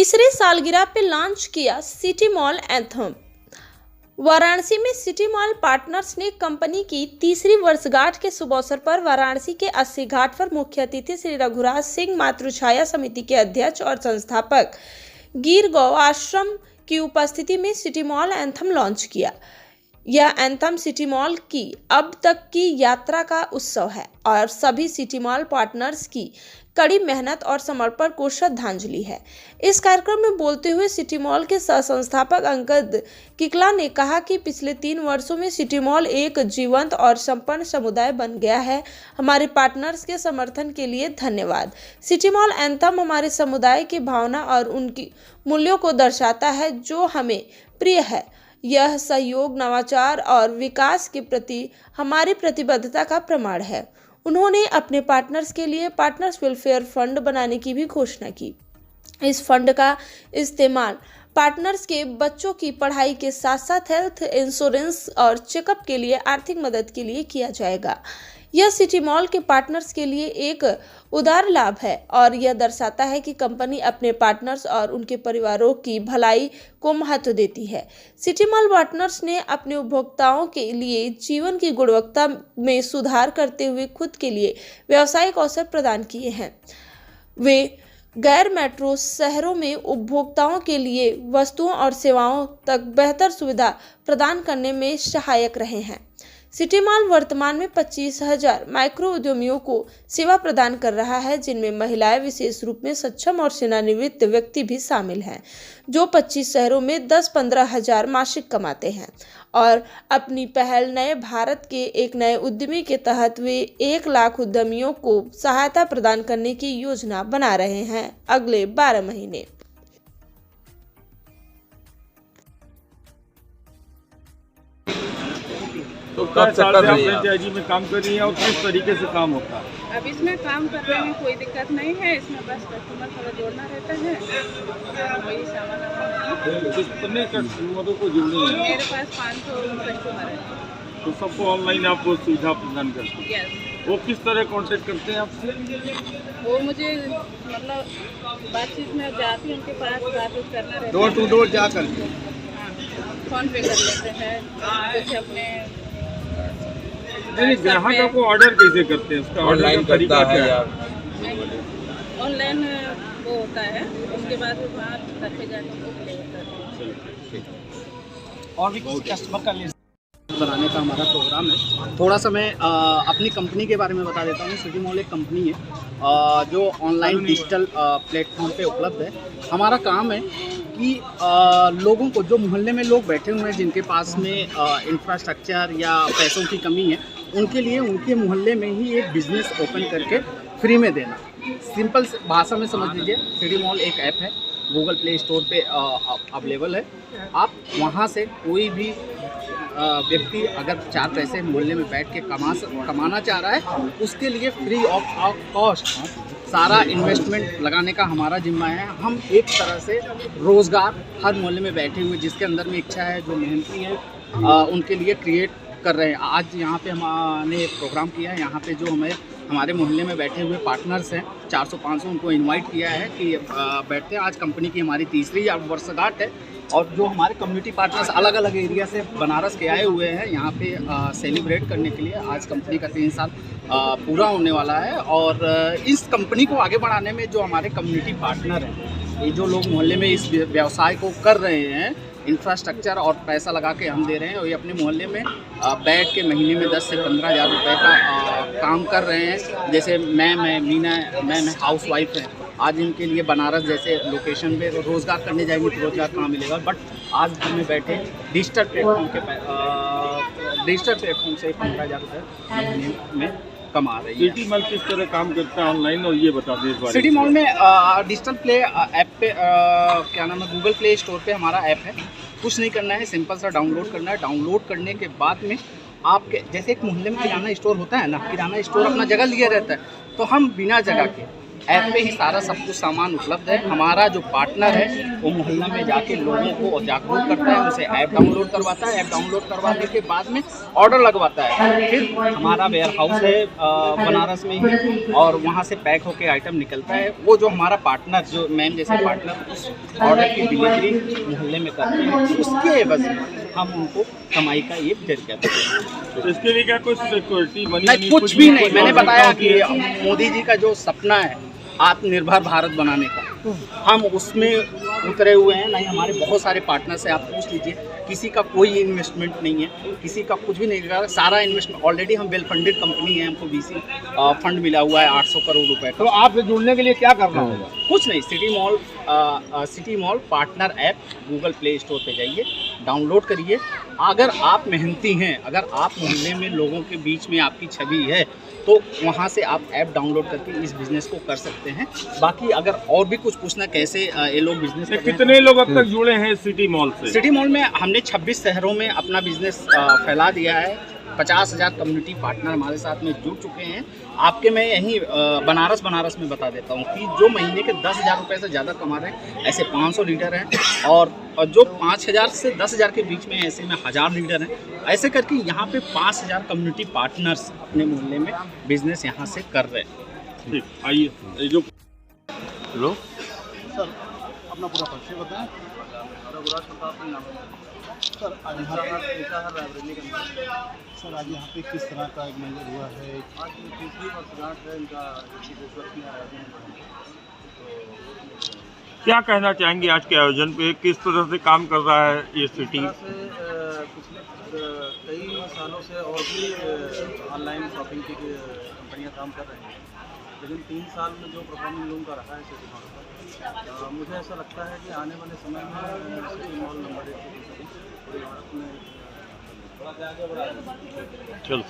तीसरे सालगिरह पे लॉन्च किया सिटी मॉल एंथम। वाराणसी में सिटी मॉल पार्टनर्स ने कंपनी की तीसरी वर्षगांठ के शुभ अवसर पर वाराणसी के 80 घाट पर मुख्य अतिथि श्री रघुराज सिंह मातृछाया समिति के अध्यक्ष और संस्थापक गिर गौ आश्रम की उपस्थिति में सिटी मॉल एंथम लॉन्च किया। यह एंथम सिटी मॉल की अब तक की यात्रा का उत्सव है और सभी सिटी मॉल पार्टनर्स की कड़ी मेहनत और समर्पण को श्रद्धांजलि है। इस कार्यक्रम में बोलते हुए सिटी मॉल के सह संस्थापक अंगद किकला ने कहा कि पिछले 3 वर्षों में सिटी मॉल एक जीवंत और संपन्न समुदाय बन गया है। हमारे पार्टनर्स के समर्थन के लिए धन्यवाद। सिटी मॉल एंथम हमारे समुदाय की भावना और उनकी मूल्यों को दर्शाता है जो हमें प्रिय है। यह सहयोग, नवाचार और विकास के प्रति हमारी प्रतिबद्धता का प्रमाण है। उन्होंने अपने पार्टनर्स के लिए पार्टनर्स वेलफेयर फंड बनाने की भी घोषणा की। इस फंड का इस्तेमाल पार्टनर्स के बच्चों की पढ़ाई के साथ साथ हेल्थ इंश्योरेंस और चेकअप के लिए आर्थिक मदद के लिए किया जाएगा। यह सिटी मॉल के पार्टनर्स के लिए एक उदार लाभ है और यह दर्शाता है कि कंपनी अपने पार्टनर्स और उनके परिवारों की भलाई को महत्व देती है। सिटी मॉल पार्टनर्स ने अपने उपभोक्ताओं के लिए जीवन की गुणवत्ता में सुधार करते हुए खुद के लिए व्यावसायिक अवसर प्रदान किए हैं। वे गैर मेट्रो शहरों में उपभोक्ताओं के लिए वस्तुओं और सेवाओं तक बेहतर सुविधा प्रदान करने में सहायक रहे हैं। सिटी मॉल वर्तमान में 25,000 माइक्रो उद्यमियों को सेवा प्रदान कर रहा है, जिनमें महिलाएं विशेष रूप में सक्षम और सेवानिवृत्त व्यक्ति भी शामिल हैं, जो 25 शहरों में 10-15 हज़ार मासिक कमाते हैं। और अपनी पहल नए भारत के एक नए उद्यमी के तहत वे 1 लाख उद्यमियों को सहायता प्रदान करने की योजना बना रहे हैं अगले 12 महीने। तो कब से कर रही हैं में काम कर रही हैं और किस तरीके से काम होता है? अब इसमें काम कर रहे हैं, कोई दिक्कत नहीं है। इसमें बस कस्टमर थोड़ा जोड़ना रहता है, वही सामान। कितने कस्टमरों को जोड़नी है? मेरे पास 500 कस्टमर है। तो सबको ऑनलाइन आप वो सुविधा प्रदान करते हैं? यस। वो किस तरह कांटेक्ट करते हैं आपसे? वो मुझे मतलब बातचीत में जाती उनके पास बातचीत करना रहता है। डोर टू डोर जा कर फ़ोन पे कर लेते हैं कुछ अपने। नहीं, ग्राहक आपको ऑर्डर कैसे करते हैं? उसका ऑनलाइन करता है या ऑनलाइन वो होता है, उसके बाद वो वहाँ घर पे जाके वो डिलीवर करते हैं। और भी कुछ कस्टमर का लिस्ट बनाने का हमारा प्रोग्राम है। थोड़ा सा मैं अपनी कंपनी के बारे में बता देता हूँ। सिटी मॉल एक कंपनी है जो ऑनलाइन डिजिटल प्लेटफॉर्म पे उपलब्ध है। हमारा काम है कि लोगों को, जो मोहल्ले में लोग बैठे हुए हैं जिनके पास में इंफ्रास्ट्रक्चर या पैसों की कमी है, उनके लिए उनके मोहल्ले में ही एक बिज़नेस ओपन करके फ्री में देना। सिंपल भाषा में समझ लीजिए, सिटी मॉल एक ऐप है, गूगल प्ले स्टोर पे अवेलेबल है। आप वहाँ से कोई भी व्यक्ति अगर 4 पैसे मोहल्ले में बैठ के कमाना चाह रहा है, उसके लिए फ्री ऑफ कॉस्ट सारा इन्वेस्टमेंट लगाने का हमारा जिम्मा है। हम एक तरह से रोज़गार हर मोहल्ले में बैठे हुए जिसके अंदर में इच्छा है, जो मेहनती है, उनके लिए क्रिएट कर रहे हैं। आज यहाँ पे हमने प्रोग्राम किया है। यहाँ पे जो हमारे मोहल्ले में बैठे हुए पार्टनर्स हैं 400-500, उनको इनवाइट किया है कि बैठते हैं। आज कंपनी की हमारी तीसरी वर्षगांठ है और जो हमारे कम्युनिटी पार्टनर्स अलग अलग एरिया से बनारस के आए हुए हैं यहाँ पे सेलिब्रेट करने के लिए। आज कंपनी का 3 साल पूरा होने वाला है और इस कंपनी को आगे बढ़ाने में जो हमारे कम्युनिटी पार्टनर हैं, ये जो लोग मोहल्ले में इस व्यवसाय को कर रहे हैं, इंफ्रास्ट्रक्चर और पैसा लगा के हम दे रहे हैं, और ये अपने मोहल्ले में बैठ के महीने में 10 से 15 हज़ार रुपये का काम कर रहे हैं। जैसे मैं हाउस वाइफ है, आज इनके लिए बनारस जैसे लोकेशन पे रोज़गार करने जाएंगे तो रोज़गार कहाँ मिलेगा, बट आज घर में बैठे डिजिटल प्लेटफॉर्म से 15 हज़ार रुपये महीने में कमा रही है। सिटी मॉल किस तरह काम करता है ऑनलाइन, और ये बता दें इस बारे में। सिटी मॉल में डिजिटल प्ले ऐप पे क्या नाम है, गूगल प्ले स्टोर पे हमारा ऐप है। कुछ नहीं करना है, सिंपल सा डाउनलोड करना है। डाउनलोड करने के बाद में आपके जैसे एक मोहल्ले में किराना स्टोर होता है ना, किराना स्टोर अपना जगह लिया रहता है, तो हम बिना जगह के ऐप पे ही सारा सब कुछ सामान उपलब्ध है। हमारा जो पार्टनर है वो मोहल्ला में जाके लोगों को जागरूक करता है, उनसे ऐप डाउनलोड करवाता है। ऐप डाउनलोड करवाने के बाद में ऑर्डर लगवाता है। फिर हमारा वेयर हाउस है बनारस में ही, और वहाँ से पैक होके आइटम निकलता है। वो जो हमारा पार्टनर, जो मैम जैसे पार्टनर, उस ऑर्डर की डिलीवरी मोहल्ले में करते हैं, उसके एवज में हम उनको कमाई का एक जरिया देते हैं। तो इसके लिए क्या कोई सिक्योरिटी मनी नहीं, कुछ भी नहीं। मैंने बताया कि मोदी जी का जो सपना है आत्मनिर्भर भारत बनाने का, हम उसमें उतरे हुए हैं। नहीं, हमारे बहुत सारे पार्टनर्स हैं, आप पूछ लीजिए, किसी का कोई इन्वेस्टमेंट नहीं है, किसी का कुछ भी नहीं लगा। सारा इन्वेस्टमेंट ऑलरेडी, हम वेल फंडेड कंपनी है, हमको VC फंड मिला हुआ है 800 करोड़ रुपए का। तो आपसे जुड़ने के लिए क्या करना होगा? कुछ नहीं, city mall partner app Google play store पे जाइए, डाउनलोड करिए। अगर आप मेहनती हैं, अगर आप मोहल्ले में लोगों के बीच में आपकी छवि है, तो वहाँ से आप ऐप डाउनलोड करके इस बिज़नेस को कर सकते हैं। बाकी अगर और भी कुछ पूछना कैसे ये लोग बिज़नेस, कितने लोग अब तक जुड़े हैं सिटी मॉल से? सिटी मॉल में हमने 26 शहरों में अपना बिज़नेस फैला दिया है। 50,000 कम्युनिटी पार्टनर हमारे साथ में जुड़ चुके हैं। आपके मैं यहीं बनारस में बता देता हूँ कि जो महीने के 10,000 रुपये से ज़्यादा कमा रहे हैं, ऐसे 500 लीडर हैं, और जो 5,000 से 10,000 के बीच में ऐसे में 1,000 लीडर हैं। ऐसे करके यहाँ पे 5,000 कम्युनिटी पार्टनर्स अपने मोहल्ले में बिजनेस यहाँ से कर रहे हैं। ठीक, आइए जो हेलो सर, अपना पूरा परिचय बताएं। सर, आज यहाँ सर आज यहाँ पे किस तरह का एक मंजर हुआ है? आज तीसरी वर्षगांठ है इनका में आयोजन। क्या कहना चाहेंगे आज के आयोजन पे? किस तरह से काम कर रहा है ये सिटी? पिछले कई सालों से और भी ऑनलाइन शॉपिंग की कंपनियां काम कर रही हैं, लेकिन 3 साल में जो परफॉर्मिंग लूम का रहा है सिटी मॉल का, मुझे ऐसा लगता है कि आने वाले समय में सिटी मॉल नंबर 1 पूरे भारत में चलो।